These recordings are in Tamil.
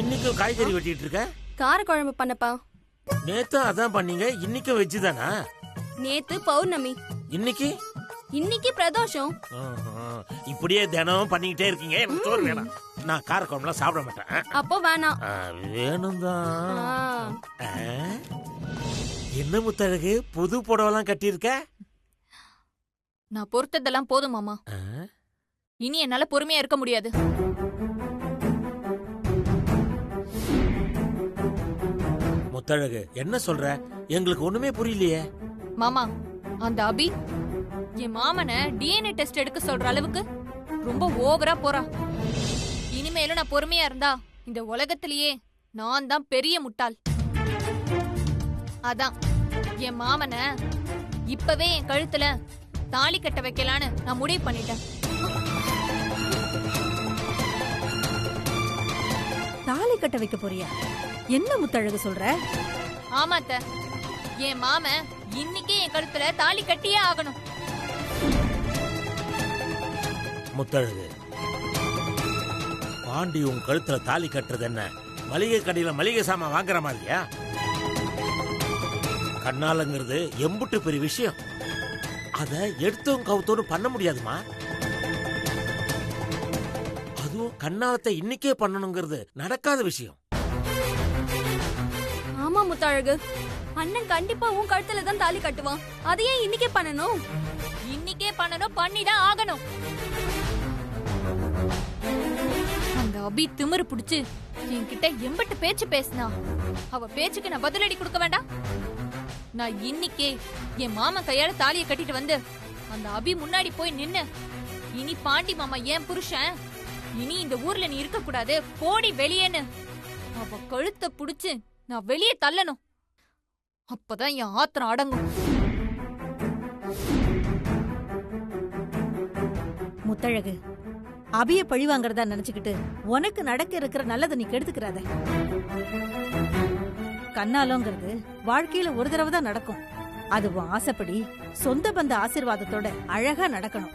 இன்னைக்கும் காய்கறி வெட்டிட்டு இருக்க? கார குழம்பு பண்ணப்பா. நேத்தும் அதான் பண்ணீங்க, இன்னைக்கும் வெஜ் தானா? நேத்து பௌர்ணமி, இன்னைக்கு பிரதோஷம். இப்படியே தினம் பண்ணிக்கிட்டே இருக்கீங்க. எனக்கு சோறு வேணாம். நான் கார குழம்புலாம் சாப்பிட மாட்டேன். அப்போ வேணாம். வேணும் தான். என்ன முத்தழகு, புது புடவெல்லாம் கட்டியிருக்க? நான் பொறுத்ததெல்லாம் போதும் மாமா. இனி என்னால பொறுமையா இருக்க முடியாது. முத்தழகு, என்ன சொல்ற? எங்களுக்கு ஒண்ணுமே புரியலையே. மாமா, அந்த அபி என் மாமனை டிஎன்ஏ டெஸ்ட் எடுக்க சொல்ற அளவுக்கு ரொம்ப ஓவரா போறா. இனிமேலும் நான் பொறுமையா இருந்தா இந்த உலகத்திலேயே நான் தான் பெரிய முட்டாள். அதான் என் மாமனை இப்பவே என் கழுத்துல தாலி கட்ட வைக்கலான்னு நான் முடிவு பண்ணிட்டேன். தாலி கட்ட வைக்க போறியா? என்ன முத்தழகு சொல்ற? ஆமாத்த, என் மாமன் இன்னைக்கே என் கழுத்துல தாலி கட்டியே ஆகணும். முத்தழகு, பாண்டி உன் கழுத்துல தாலி கட்டுறது என்ன மளிகை கடையில மளிகை சாமான் வாங்குற மாதிரியா? கண்ணாலங்கிறது எம்புட்டு பெரிய விஷயம். அத எடுத்தோம் கவுத்தோடு பண்ண முடியாதுமா. அதுவும் கண்ணாலத்தை இன்னைக்கே பண்ணணுங்கிறது நடக்காத விஷயம். ஆமா முத்தழகு, அண்ணன் கண்டிப்பா உன் கழுத்துல தான் தாலி கட்டுவான். அதையே இன்னைக்கே பண்ணணும். இன்னைக்கே பண்ணணும், பண்ணிதான் ஆகணும். அந்த அபி திமிரு புடிச்சு என்கிட்ட எம்பட்டு பேச்சு பேசினா அவ பேச்சுக்கு நான் பதிலடி கொடுக்க வேண்டாம். நான் இன்னைக்கே என் மாமா கையால தாலியை கட்டிட்டு வந்து அந்த அபி முன்னாடி போய் நின்னு, இனி பாண்டி மாமா ஏன் புருஷன், இனி இந்த ஊர்ல நீ இருக்க கூடாது, போடி வெளியேன்னு அவ கழுத்தை புடிச்சு நான் வெளியே தள்ளணும். அப்பதான் என் ஆத்திரம் அடங்கும். முத்தழகு, அபிய பழி வாங்கறதா நினைச்சுக்கிட்டு உனக்கு நடக்க இருக்கிற நல்லதை நீ கெடுத்துக்கிறாத. கண்ணாலோங்கிறது வாழ்க்கையில ஒரு தடவை தான் நடக்கும். அதுவும் ஆசைப்படி சொந்த பந்த ஆசீர்வாதத்தோட அழகா நடக்கணும்.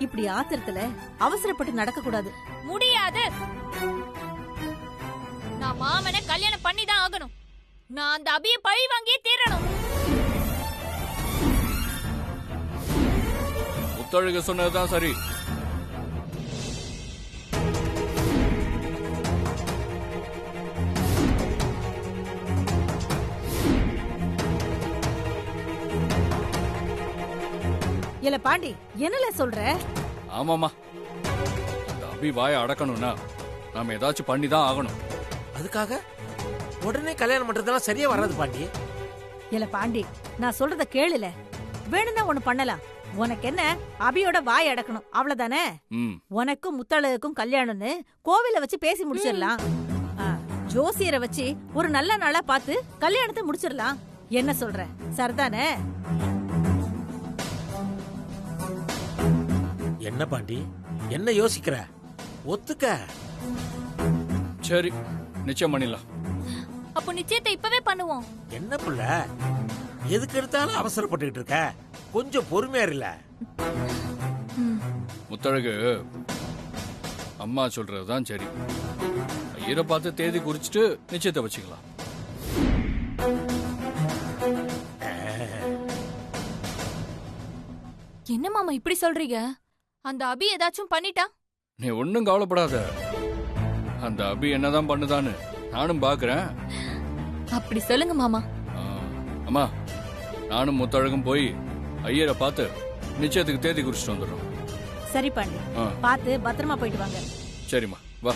இப்படி ஆத்திரத்துல அவசரப்பட்டு நடக்க கூடாது. முடியாது. நான் மாமனை கல்யாணம் பண்ணிதான் ஆகணும். நான் அந்த அபிய பழி வாங்கியே தீரணும். முத்தழகு சொன்னதுதான் சரி. இல்ல பாண்டி, என்னல சொல்ற? ஆமாமா, அந்த அபி வாயை அடக்கணும்னா நாம ஏதாச்சும் பண்ணிதான் ஆகணும். அதுக்காக உடனே கல்யாணம் பண்றதெல்லாம் சரியா வராது பாண்டி. இல்ல பாண்டி, நான் சொல்றத கேளுல. வேணும்னா ஒண்ணு பண்ணலாம். உனக்கு என்ன, அபியோட வாய் அடக்கணும் அவ்வளவுதானே? உனக்கும் முத்தழகுக்கும் கல்யாணம்னு கோவில வச்சு பேசி முடிச்சிடலாம். ஜோசியரை வச்சு ஒரு நல்ல நாளா பார்த்து கல்யாணத்தை முடிச்சிடலாம். என்ன சொல்ற, சரிதானே? என்ன பாண்டி, என்ன யோசிக்கிற? ஒத்துக்க. சரி, நிச்சயம் பண்ணிடலாம். அப்போ நிச்சயத்தை இப்பவே பண்ணுவோம். என்ன புள்ள, எதுக்கு எடுத்தாலும் அவசரப்பட்டுக்கிட்டு இருக்க? கொஞ்சம் பொறுமையா இல்ல. முத்தழகு, அம்மா சொல்றதுதான் சரி. ஐயரை பார்த்து தேதி குறிச்சிட்டு நிச்சயத்தை வச்சுக்கலாம். என்ன மாமா இப்படி சொல்றீங்க? அந்த அபி ஏதாச்சும் பண்ணிட்டா? நீ ஒன்னும் கவலைப்படாத. அந்த அபி என்னதான் பண்ணுதான்னு நானும் பாக்குறேன். அப்படி சொல்லுங்க மாமா. அம்மா, நானும் முத்தழகும் போய் ஐயரை பார்த்து நிச்சயத்துக்கு தேதி குறிச்சிட்டு வந்துடுறோம். சரி பாண்டி, பார்த்து பத்திரமா போயிட்டு வாங்க. சரிம்மா, வா.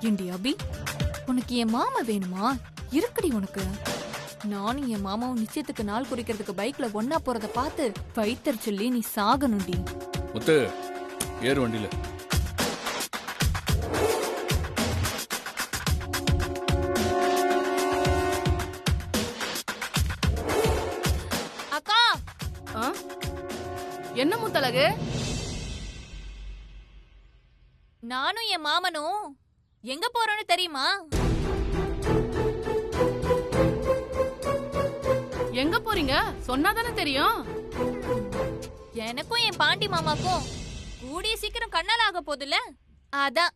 ஏண்டி அபி, உனக்கு என் மாமா வேணுமா? இருக்குடி உனக்கு. நானும் என் மாமாவும் நிச்சயத்துக்கு நாள் குறிக்கிறதுக்கு பைக்ல ஒன்னா போறத பார்த்து வைத்தர் சொல்லி நீ சாகணும்டி. முத்து, ஏறு வண்டியில. என்ன முத்தழகு? நானும் என் மாமனும் எங்க போறோம்னு தெரியுமா? எங்க போறீங்க சொன்னாதானே தெரியும். எனக்கும் என் பாண்டி மாமாக்கும் கூடிய சீக்கிரம் கண்ணால் ஆக போதுல, அதான்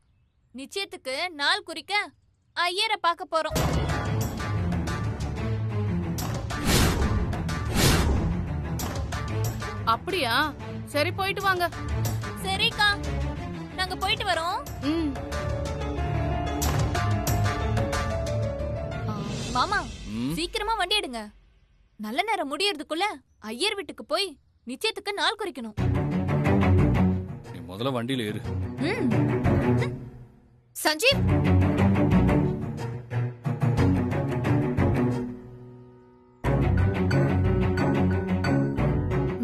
நிச்சயத்துக்கு நாள் குறிக்க ஐயரை பார்க்க போறோம். அப்படியா? சரி போயிட்டு வாங்க. சரிக்கா, நாங்க போயிட்டு வரோம். மாமா சீக்கிரமா வண்டி எடுங்க. நல்ல நேரம் முடியறதுக்குள்ள ஐயர் வீட்டுக்கு போய் நிச்சயத்துக்கு நாள் குறிக்கணும். நீ முதல்ல வண்டியில ஏறு. சஞ்சீவ்,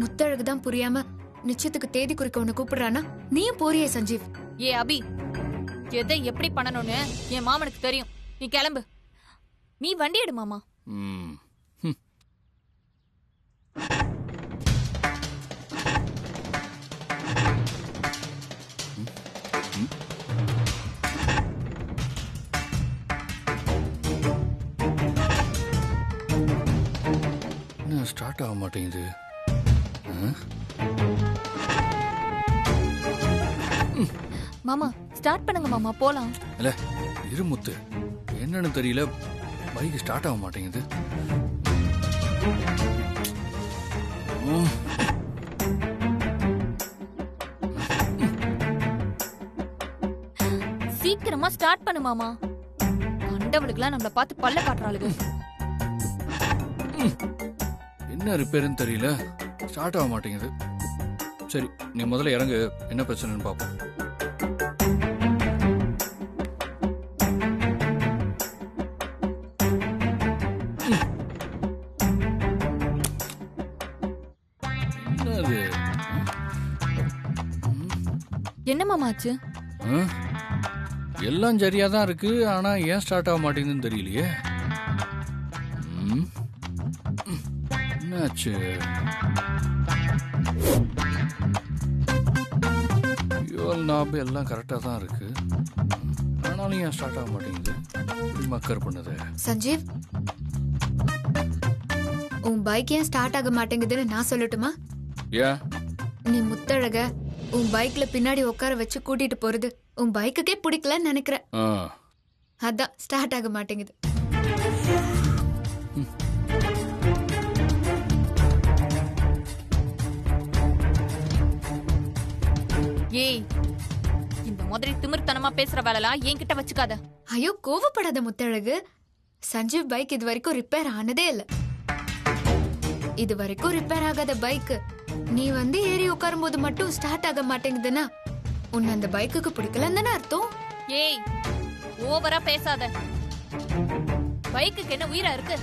முத்தழகுதான் புரியாம நிச்சயத்துக்கு தேதி குறிக்க உன்னை கூப்பிடுறானா, நீயும் போறியே சஞ்சீவ்? ஏ அபி, எதை எப்படி பண்ணணும்னு என் மாமனுக்கு தெரியும். நீ கிளம்பு. நீ வண்டி எடு மாமா. ஸ்டார்ட் ஆக மாட்டேங்குது. மாமா ஸ்டார்ட் பண்ணுங்க மாமா, போலாம். இல்ல இருமுத்து, என்னன்னு தெரியல, பைக் ஸ்டார்ட் ஆக மாட்டேங்குது. சீக்கிரமா ஸ்டார்ட் பண்ணு மாமா. கண்டவளுக்குலாம் நம்மள பார்த்து பல்ல காட்டுறாளுங்க. என்ன ரிப்பேர்னு தெரியல, ஸ்டார்ட் ஆக மாட்டேங்குது. சரி நீ முதல்ல இறங்கு, என்ன பிரச்சனைன்னு பாப்போம். என்னது? என்ன மாமா ஆச்சு? எல்லாம் சரியா தான் இருக்கு, ஆனா ஏன் ஸ்டார்ட் ஆக மாட்டேங்குதுன்னு தெரியலையே. என்னாச்சு? நாபு எல்லாம் கரெக்டா தான் இருக்கு, ஆனாலும் ஏன் ஸ்டார்ட் ஆக மாட்டேங்குது? மக்கர் பண்ணது. சஞ்சீவ், உன் பைக் ஏன் ஸ்டார்ட் ஆக மாட்டேங்குதுன்னு நான் சொல்லட்டுமா? ஏன்? நீ முத்தழக உன் பைக்ல பின்னாடி உட்கார வச்சு கூட்டிட்டு போறது உன் பைக்குக்கே பிடிக்கலன்னு நினைக்கிறேன். அதான் ஸ்டார்ட் ஆக மாட்டேங்குது. ஏய், இந்த மாதிரி திமிர்த்தனமா பேசுற வேலைலாம் என்கிட்ட வச்சுக்காத. ஐயோ கோவப்படாத முத்தழகு. சஞ்சீவ் பைக் இது வரைக்கும் ரிப்பேர் ஆனதே இல்ல. இது வரைக்கும் ரிப்பேர் ஆகாத பைக் நீ வந்து ஏறி உட்காரும் போது மட்டும் ஸ்டார்ட் ஆக மாட்டேங்குதுன்னா உன்னை அந்த பைக்குக்கு பிடிக்கலன்னு தானே அர்த்தம்? ஏய், ஓவரா பேசாத. பைக்குக்கு என்ன உயிரா இருக்கு?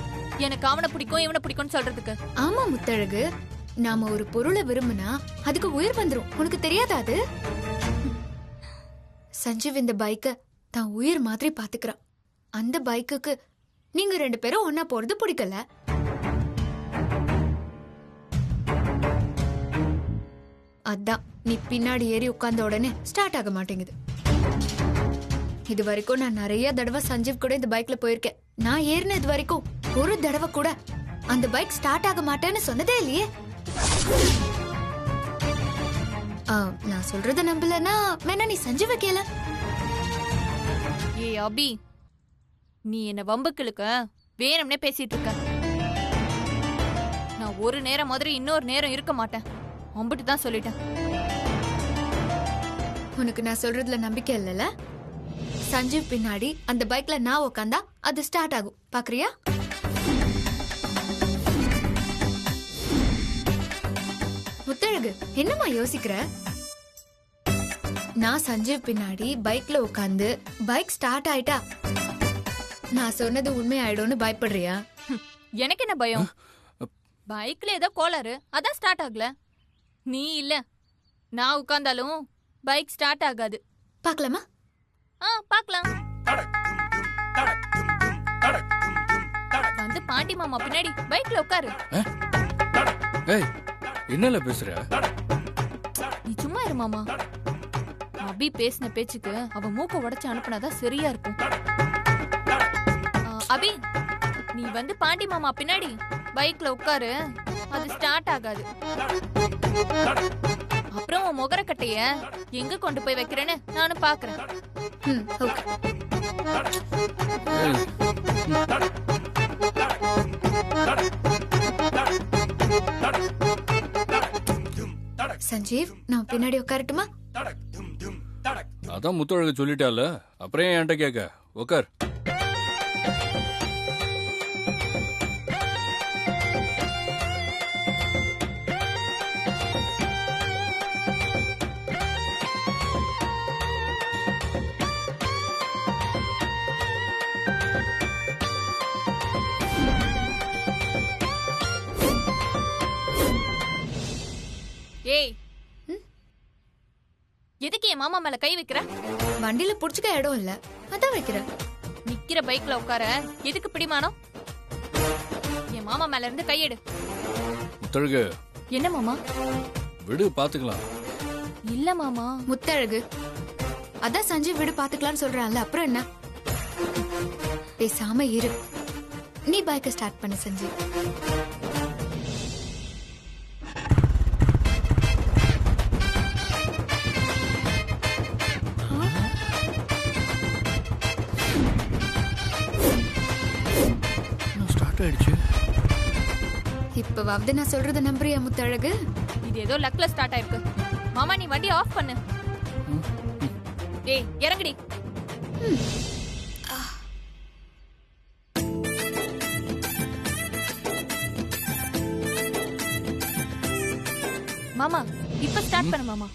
எனக்கு அவனை பிடிக்கும் இவனை பிடிக்கும்னு சொல்றதுக்கு? ஆமா முத்தழகு, நாம ஒரு பொருளை விரும்பினா அதுக்கு உயிர் வந்துரும். உனக்கு தெரியாதா அது? சஞ்சீவ் இந்த பைக்க தான் உயிர் மாதிரி பாத்துக்கிறான். அந்த பைக்குக்கு நீங்க 2 பேரும் ஒன்னா போறது பிடிக்கல. அதான் நீ பின்னாடி ஏறி உட்கார்ந்த உடனே ஸ்டார்ட் ஆக மாட்டேங்குது. இது வரைக்கும் நான் நிறைய தடவை சஞ்சீவ் கூட இந்த பைக்ல போயிருக்கேன். நான் ஏறின இது வரைக்கும் ஒரு தடவை கூட அந்த பைக் ஸ்டார்ட் ஆக மாட்டேன்னு சொன்னதே இல்லையே. நான் சொல்றத நம்பலன்னா வேணா நீ சஞ்சீவ கேள. ஏய் அபி, நீ என்ன வம்புக்களுக்க வேணும்னே பேசிட்டு இருக்க. நான் ஒரு நேரம் மாதிரி இன்னொரு நேரம் இருக்க மாட்டேன். அம்பிட்டு தான் சொல்லிட்டேன். உனக்கு நான் சொல்றதுல நம்பிக்கை இல்லல? சஞ்சீவ் பின்னாடி அந்த பைக்ல நான் உட்காந்தா அது ஸ்டார்ட் ஆகும். பாக்குறியா? முத்தழகு, என்னம்மா யோசிக்கிற? நான் சஞ்சீவ் பின்னாடி பைக்ல உட்காந்து பைக் ஸ்டார்ட் ஆயிட்டா நான் சொன்னது உண்மை ஆயிடும்னு பயப்படுறியா? எனக்கு என்ன பயம்? பைக்ல ஏதோ கோளாறு, அதான் ஸ்டார்ட் ஆகல. நீ இல்ல நான் உட்கார்ந்தாலும் பைக் ஸ்டார்ட் ஆகாது. பார்க்கலாமா? பார்க்கலாம். வந்து பாண்டி மாமா பின்னாடி பைக்ல உட்காரு. ஏய், என்னல பேசுற? மாமா. அபி பேசின பேச்சுக்கு அவ மூக்க உடைச்சு அனுப்புனாதான் சரியா இருக்கும். அபி, நீ வந்து பாண்டி மாமா பின்னாடி பைக்ல உட்காரு. அது ஸ்டார்ட் ஆகாது. அப்புறம் உன் முகரக்கட்டைய எங்க கொண்டு போய் வைக்கிறேன்னு நானும் பாக்குறேன். ஓகே. சஞ்சீவ், நான் பின்னாடி உட்காரட்டுமா? அதான் முத்தழகு சொல்லிட்டால, அப்புறம் ஏன் என்கிட்ட கேட்க? உக்கார். ஏய், எதுக்கு என் மாமா மேல கை வைக்கிற? வண்டியில புடிச்சுக்க இடம் இல்ல, அதான் வைக்கிறேன். நிக்கிற பைக்ல உட்கார எதுக்கு பிடிமானம்? என் மாமா மேல இருந்து கையெடு. முத்தழகு, என்ன மாமா? விடு, பாத்துக்கலாம். இல்ல மாமா. முத்தழகு, அதான் சஞ்சீவ் வீடு பாத்துக்கலாம்னு சொல்றான்ல, அப்புறம் என்ன? பேசாம இரு. நீ பைக்கை ஸ்டார்ட் பண்ணு சஞ்சீவ். ஸ்டார்ட் ஆயிடுச்சு. இப்பவாவது நான் சொல்றத நம்புறியா முத்தழகு? இது ஏதோ லக்ல ஸ்டார்ட் ஆயிருக்கு. மாமா, நீ வண்டி ஆஃப் பண்ணு. ஏய், இறங்குடி. மாமா, இப்ப ஸ்டார்ட் பண்ணு மாமா.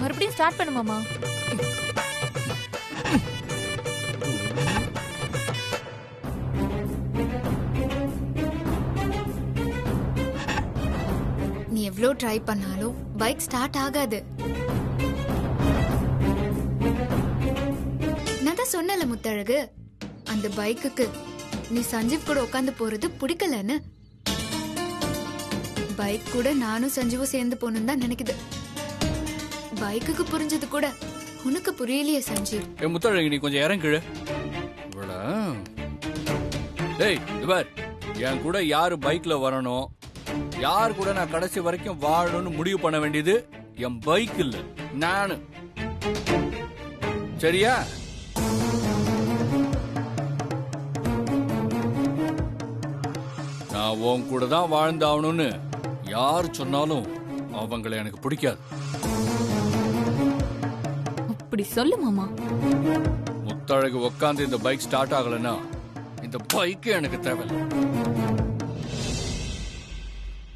மறுபடியும் ஸ்டார்ட் பண்ணு மாமா. நீ எவ்வளவு ட்ரை பண்ணாலும் பைக் ஸ்டார்ட் ஆகாது. நான் தான் சொன்னல முத்தழகு, அந்த பைக்குக்கு நீ சஞ்சீவ் கூட உட்காந்து போறது பிடிக்கலன்னு. பைக் கூட நானும் சஞ்சீவும் சேர்ந்து போகணும்னு தான் நினைக்குது. பைக்குக்கு புரிஞ்சது கூட உனக்கு புரியலையே சஞ்சீவ். முத்தழகு, நீ கொஞ்சம் இறங்கிடு. டேய், இவர் என் கூட யாரு பைக்ல வரணும், யார் கூட நான் கடைசி வரைக்கும் வாழணும்னு முடிவு பண்ண வேண்டியது என் பைக் இல்ல, நானு. சரியா? நான் உன் கூட தான் வாழ்ந்தாகணும்னு யார் சொன்னாலும் அவங்களை எனக்கு பிடிக்காது. அப்படி சொல்லு மாமா. முத்தழகு உட்காந்து இந்த பைக் ஸ்டார்ட் ஆகலன்னா இந்த பைக் எனக்கு தேவையில்லை.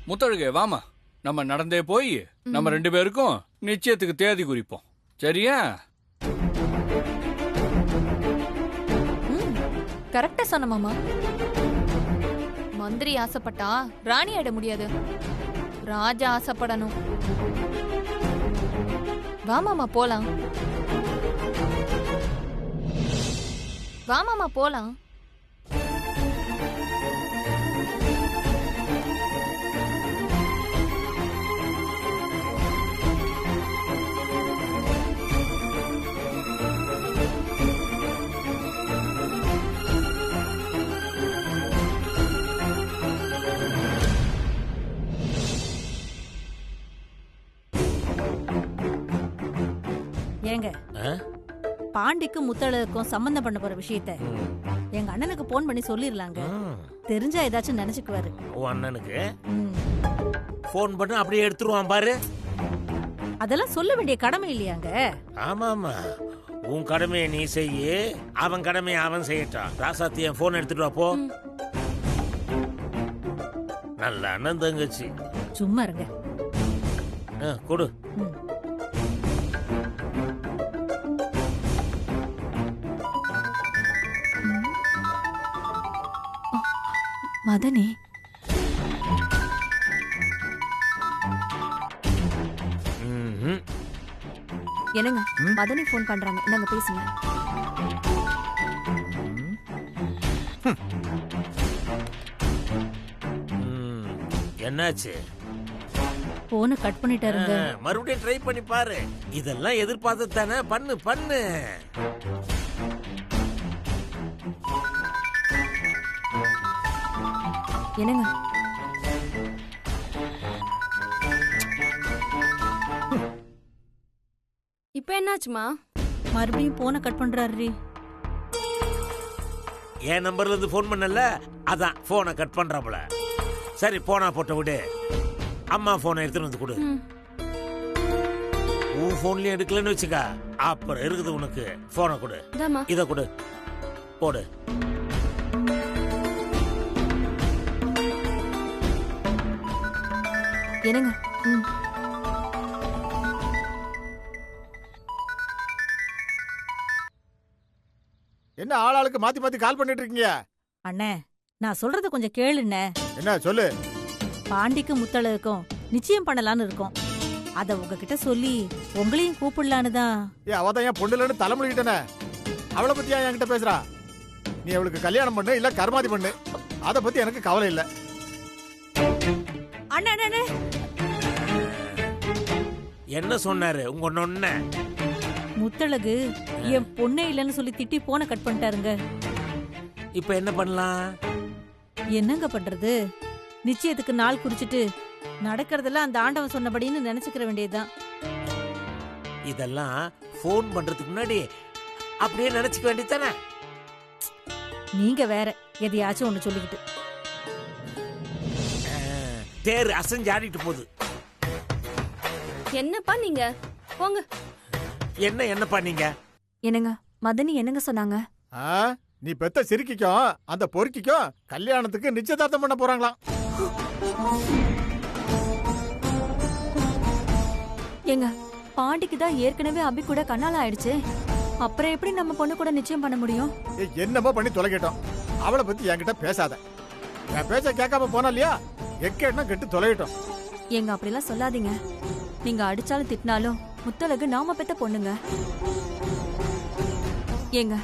முத்தழகு, வாமா, நம்ம நடந்தே போய் நம்ம 2 பேருக்கும் நிச்சயத்துக்கு தேதி குறிப்போம். சரியா? கரெக்டா சொன்ன மாமா. மந்திரி ஆசைப்பட்டா ராணி ஆயிட முடியாது, ராஜா ஆசைப்படணும். வா மாமா போலாம். வா மாமா போலாம். ஏங்க, பாண்டிக்கும் முத்தழகுக்கும் சம்பந்தம் பண்ண போற விஷயத்த எங்க அண்ணனுக்கு போன் பண்ணி சொல்லிரலாங்க. தெரிஞ்சா ஏதாச்சும் நினைச்சுக்குவாரு. உன் அண்ணனுக்கு போன் பண்ணி அப்படியே எடுத்துருவான் பாரு. அதெல்லாம் சொல்ல வேண்டிய கடமை இல்லையாங்க? ஆமா ஆமா, உன் கடமையை நீ செய்ய, அவன் கடமையை அவன் செய்யட்டான். ராசாத்தி, என் போன் எடுத்துட்டு வா போ. நல்ல அண்ணன் தங்கச்சி. சும்மா இருங்க. கொடு. மதனி, என்னங்க மதனி போன் பண்றாங்க, நாங்க பேசுங்க. என்னாச்சு? போனை கட் பண்ணிட்டாருங்க. மறுபடியும் ட்ரை பண்ணி பாரு. இதெல்லாம் எதிர்பார்த்து தானே. பண்ணு பண்ணு. என்னங்க இப்ப என்னாச்சுமா? மறுபடியும் போனை கட் பண்றாரு. என் நம்பர்ல இருந்து போன் பண்ணல, அதான் போனை கட் பண்றாப்புல. சரி போனா போட்ட விடு. அம்மா போனை எடுத்துட்டு வந்து கொடு. உன் போன்லயும் எடுக்கலன்னு வச்சுக்க, அப்புறம் இருக்குது உனக்கு. போனை கொடு. இத கொடு. போடு. என்னங்க என்ன ஆளாளுக்கு மாத்தி மாத்தி கால் பண்ணிட்டு இருக்கீங்க? அண்ணே, நான் சொல்றத கொஞ்சம் கேளுண்ணே. என்ன சொல்லு? பாண்டிக்கும் முத்தழகுக்கும் நிச்சயம் பண்ணலான்னு இருக்கோம். அத உங்ககிட்ட சொல்லி உங்களையும் கூப்பிடலான்னு தான். அவதான் என் பொண்ணுலன்னு தலைமுடிக்கிட்டன. அவளை பத்தியா என்கிட்ட பேசுறா? நீ அவளுக்கு கல்யாணம் பண்ணு இல்ல கருமாதி பண்ணு, அத பத்தி எனக்கு கவலை இல்ல. அண்ணே என்ன சொன்னாரு உங்க நொண்ண? முத்தழகு என் பொண்ணே இல்லைன்னு சொல்லி திட்டி போனை கட் பண்ணிட்டாருங்க. இப்ப என்ன பண்ணலாம்? என்னங்க பண்றது? நிச்சயத்துக்கு நாள் குறிச்சிட்டு நடக்கிறதெல்லாம் அந்த ஆண்டவன் சொன்னபடின்னு நினைச்சுக்கிற வேண்டியதுதான். இதெல்லாம் போன் பண்றதுக்கு முன்னாடி அப்படியே நினைச்சுக்க வேண்டியதானே. நீங்க வேற எதையாச்சும் ஒண்ணு சொல்லிக்கிட்டு. தேர் அசைஞ்சு ஆடிட்டு போகுது. என்னப்பா நீங்க போங்க. என்னப்பா நீங்க? என்னங்க மதனி என்னங்க சொன்னாங்க? நீ பெத்த சிரிக்கும் அந்த பொறுக்கிக்கும் கல்யாணத்துக்கு நிச்சயதார்த்தம் பண்ண போறாங்களாம். ஏங்க பாண்டிக்கு தான் ஏற்கனவே அபி கூட கண்ணால ஆயிடுச்சு. அப்புறம் எப்படி நம்ம பொண்ணு கூட நிச்சயம் பண்ண முடியும்? என்னமோ பண்ணி தொலைக்கட்டும். அவளை பத்தி என்கிட்ட பேசாத. என் பேச்ச கேட்காம போனா இல்லையா, எக்கேட்னா கெட்டு தொலையட்டும். ஏங்க அப்படிலாம் சொல்லாதீங்க. நீங்க அடிச்சாலும் திட்டினாலும் முத்தழகு நாம பெத்த பொண்ணுங்க. ஏங்க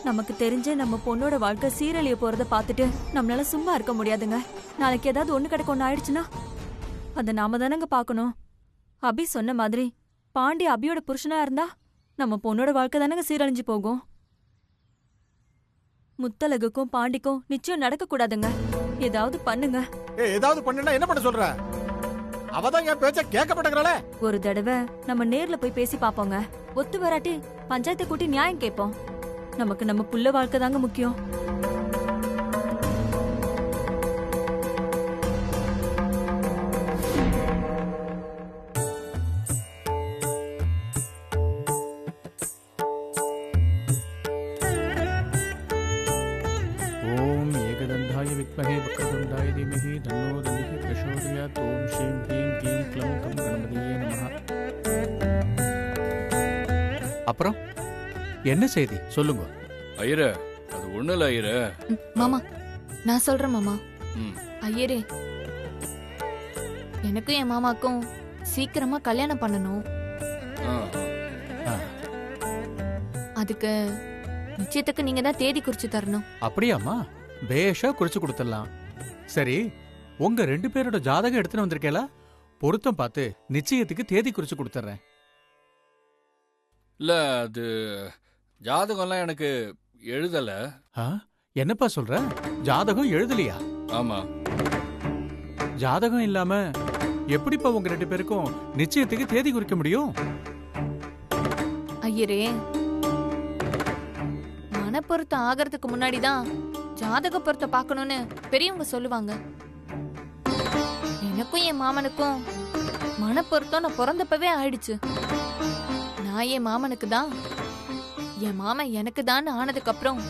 நமக்கு தெரிஞ்ச நம்ம பொண்ணோட வாழ்க்கை சீரழிய போறத பாத்துட்டு நம்மளால சும்மா இருக்க முடியாதுங்க. நாளைக்கு ஏதாவது ஒண்ணு கிடக்க ஒண்ணு ஆயிடுச்சுன்னா அத நாம தானங்க பாக்கணும். அபி சொன்ன மாதிரி பாண்டி அபியோட புருஷனா இருந்தா நம்ம பொண்ணோட வாழ்க்கை தானங்க சீரழிஞ்சு போகும். முத்தழகுக்கும் பாண்டிக்கும் நிச்சயம் நடக்க கூடாதுங்க. ஏதாவது பண்ணுங்க. ஏதாவது பண்ணுனா என்ன பண்ண சொல்ற? அவதான் என் பேச்ச கேட்கப்பட்டங்கறாளே. ஒரு தடவை நம்ம நேர்ல போய் பேசி பாப்போங்க. ஒத்து வராட்டி பஞ்சாயத்தை கூட்டி நியாயம் கேட்போம். நமக்கு நம்ம புள்ள வாழ்க்கை தாங்க முக்கியம். ஓம் ஏகதந்தாய வித்மஹே வக்ரதுண்டாய தீமஹி தன்னோ தந்திஹி பிரசோதயாத். ஓம் ஸ்ரீம் க்ளீம் க்ளீம் க்ளம் கம் கணபதியே நமஹ. அப்புறம் என்ன செய்தி சொல்லுங்க. ஐயரே, அது ஒண்ணு இல்ல ஐயரே. மாமா நான் சொல்றேன் மாமா. ம். ஐயரே, எனக்கும் என் மாமாக்கும் சீக்கிரமா கல்யாணம் பண்ணணும். ஆ. அதுக்கு நிச்சயத்துக்கு நீங்க தான் தேதி குறிச்சு தரணும். அப்படியாம்மா? பேஷா குறிச்சு கொடுத்துடலாம். சரி, உங்க 2 பேரோட ஜாதகம் எடுத்துட்டு வந்திருக்கேல, பொருத்தம் பார்த்து நிச்சயத்துக்கு தேதி குறிச்சு கொடுத்துறேன். இல்ல, அது ஜாதகம்லாம் எனக்கு எழுதல. என்னப்பா சொல்ற? ஜாதகம் எழுதலையா? ஆமா. ஜாதகம் இல்லாம எப்படிப்பா உங்க 2 பேருக்கும் நிச்சயத்துக்கு தேதி குறிக்க முடியும்? ஐயரே, மனப்பொருத்தம் ஆகிறதுக்கு முன்னாடிதான் ஜாதக பொருத்தம் பார்க்கணும்னு பெரியவங்க சொல்லுவாங்க. எனக்கும் என் மாமனுக்கும் மனப்பொருத்தம் நான் பிறந்தப்பவே ஆயிடுச்சு. நான் என் மாமனுக்கு தான், என் மாமன் எனக்கு தான் ஆனதுக்கு அப்புறம்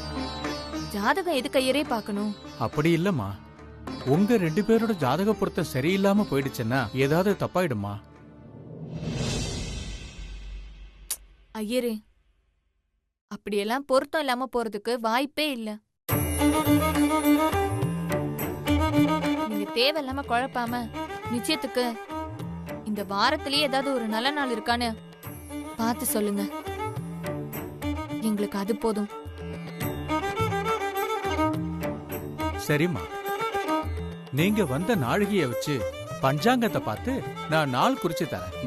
ஜாதகம் எது கையரே பார்க்கணும்? அப்படி இல்லம்மா, உங்க 2 பேரோட ஜாதக பொருத்தம் சரியில்லாம போயிடுச்சுன்னா ஏதாவது தப்பாயிடுமா? ஐயரே, அப்படியெல்லாம் பொருத்தம் இல்லாம போறதுக்கு வாய்ப்பே இல்ல. நீங்க தேவையில்லாம குழப்பாம நிச்சயத்துக்கு இந்த வாரத்திலேயே ஏதாவது ஒரு நல்ல நாள் இருக்கான்னு பார்த்து சொல்லுங்க. எங்களுக்கு அது போதும். சரிம்மா, நீங்க வந்த நாழிகைய வச்சு பஞ்சாங்கத்தை பார்த்து நான் நாள் குறிச்சு தரேன்.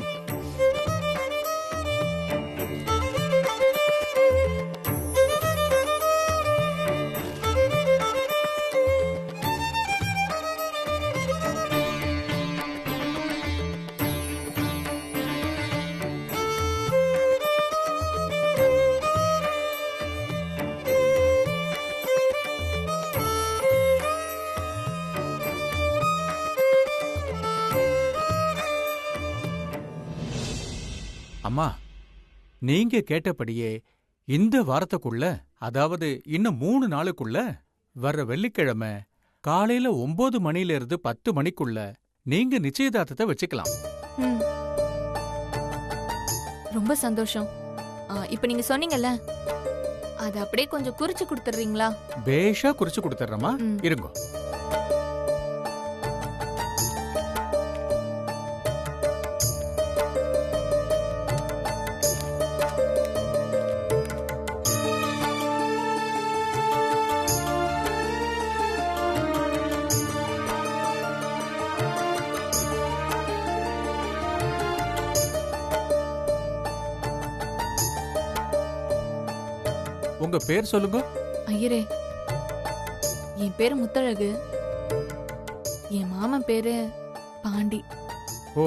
அம்மா, நீங்க கேட்டபடியே இந்த வாரத்துக்குள்ள, அதாவது இன்னும் 3 நாளுக்குள்ள வர்ற வெள்ளிக்கிழமை காலையில 9 மணில இருந்து 10 மணிக்குள்ள நீங்க நிச்சயதார்த்தத்தை வச்சுக்கலாம். ம். ரொம்ப சந்தோஷம். இப்ப நீங்க சொன்னீங்கல்ல, அது அப்படியே கொஞ்சம் குறிச்சு கொடுத்துறீங்களா? பேஷா குறிச்சு கொடுத்துறமா, ம். இருங்கோ. உங்க பேர் சொல்லுங்க. ஐயரே, என் பேரு முத்தழகு. என் மாமன் பேரு பாண்டி. ஓ,